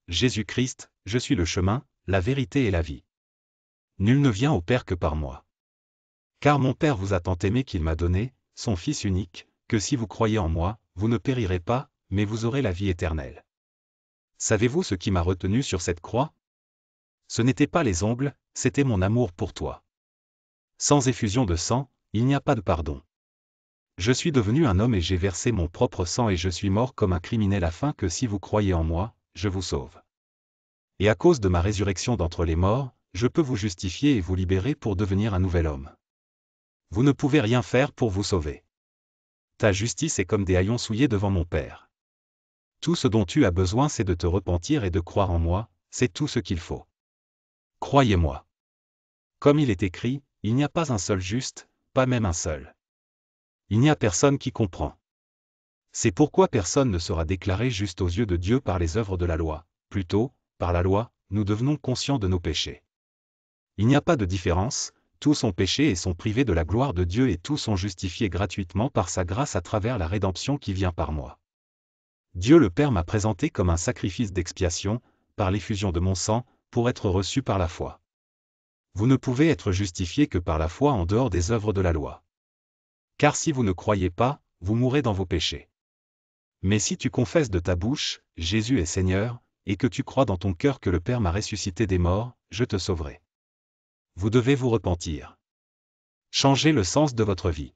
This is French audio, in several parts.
Jésus-Christ, je suis le chemin, la vérité et la vie. Nul ne vient au Père que par moi. Car mon Père vous a tant aimé qu'il m'a donné, son Fils unique, que si vous croyez en moi, vous ne périrez pas, mais vous aurez la vie éternelle. Savez-vous ce qui m'a retenu sur cette croix? Ce n'était pas les ongles, c'était mon amour pour toi. Sans effusion de sang, il n'y a pas de pardon. Je suis devenu un homme et j'ai versé mon propre sang et je suis mort comme un criminel afin que si vous croyez en moi, je vous sauve. Et à cause de ma résurrection d'entre les morts, je peux vous justifier et vous libérer pour devenir un nouvel homme. Vous ne pouvez rien faire pour vous sauver. Ta justice est comme des haillons souillés devant mon Père. Tout ce dont tu as besoin c'est de te repentir et de croire en moi, c'est tout ce qu'il faut. Croyez-moi. Comme il est écrit, il n'y a pas un seul juste, pas même un seul. Il n'y a personne qui comprend. C'est pourquoi personne ne sera déclaré juste aux yeux de Dieu par les œuvres de la loi, plutôt, par la loi, nous devenons conscients de nos péchés. Il n'y a pas de différence, tous ont péché et sont privés de la gloire de Dieu et tous sont justifiés gratuitement par sa grâce à travers la rédemption qui vient par moi. Dieu le Père m'a présenté comme un sacrifice d'expiation, par l'effusion de mon sang, pour être reçu par la foi. Vous ne pouvez être justifié que par la foi en dehors des œuvres de la loi. Car si vous ne croyez pas, vous mourrez dans vos péchés. Mais si tu confesses de ta bouche, Jésus est Seigneur, et que tu crois dans ton cœur que le Père m'a ressuscité des morts, je te sauverai. Vous devez vous repentir. Changez le sens de votre vie.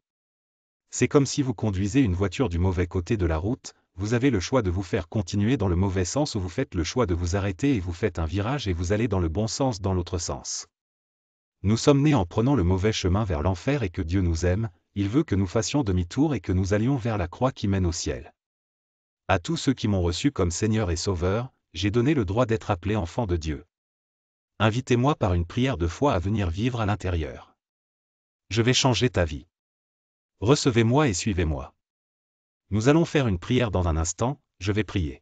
C'est comme si vous conduisez une voiture du mauvais côté de la route, vous avez le choix de vous faire continuer dans le mauvais sens ou vous faites le choix de vous arrêter et vous faites un virage et vous allez dans le bon sens dans l'autre sens. Nous sommes nés en prenant le mauvais chemin vers l'enfer et que Dieu nous aime, il veut que nous fassions demi-tour et que nous allions vers la croix qui mène au ciel. À tous ceux qui m'ont reçu comme Seigneur et Sauveur, j'ai donné le droit d'être appelé enfant de Dieu. Invitez-moi par une prière de foi à venir vivre à l'intérieur. Je vais changer ta vie. Recevez-moi et suivez-moi. Nous allons faire une prière dans un instant, je vais prier.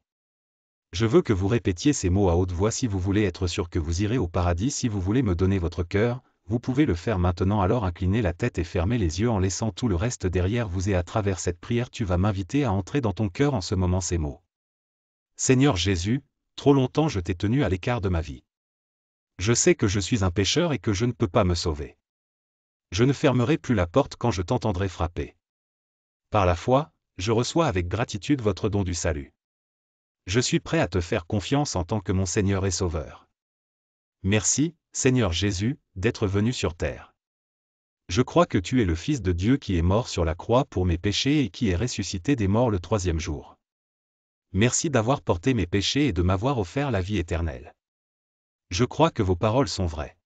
Je veux que vous répétiez ces mots à haute voix si vous voulez être sûr que vous irez au paradis. Si vous voulez me donner votre cœur, vous pouvez le faire maintenant, alors inclinez la tête et fermez les yeux en laissant tout le reste derrière vous et à travers cette prière tu vas m'inviter à entrer dans ton cœur en ce moment ces mots. Seigneur Jésus, trop longtemps je t'ai tenu à l'écart de ma vie. Je sais que je suis un pécheur et que je ne peux pas me sauver. Je ne fermerai plus la porte quand je t'entendrai frapper. Par la foi, je reçois avec gratitude votre don du salut. Je suis prêt à te faire confiance en tant que mon Seigneur et Sauveur. Merci, Seigneur Jésus, d'être venu sur terre. Je crois que tu es le Fils de Dieu qui est mort sur la croix pour mes péchés et qui est ressuscité des morts le troisième jour. Merci d'avoir porté mes péchés et de m'avoir offert la vie éternelle. Je crois que vos paroles sont vraies.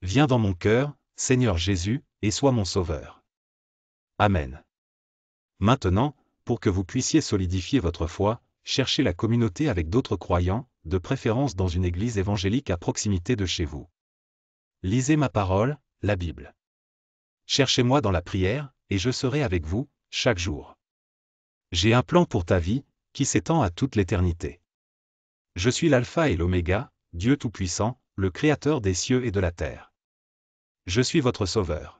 Viens dans mon cœur, Seigneur Jésus, et sois mon Sauveur. Amen. Maintenant, pour que vous puissiez solidifier votre foi, cherchez la communauté avec d'autres croyants, de préférence dans une église évangélique à proximité de chez vous. Lisez ma parole, la Bible. Cherchez-moi dans la prière, et je serai avec vous, chaque jour. J'ai un plan pour ta vie, qui s'étend à toute l'éternité. Je suis l'Alpha et l'Oméga, Dieu Tout-Puissant, le Créateur des cieux et de la terre. Je suis votre Sauveur.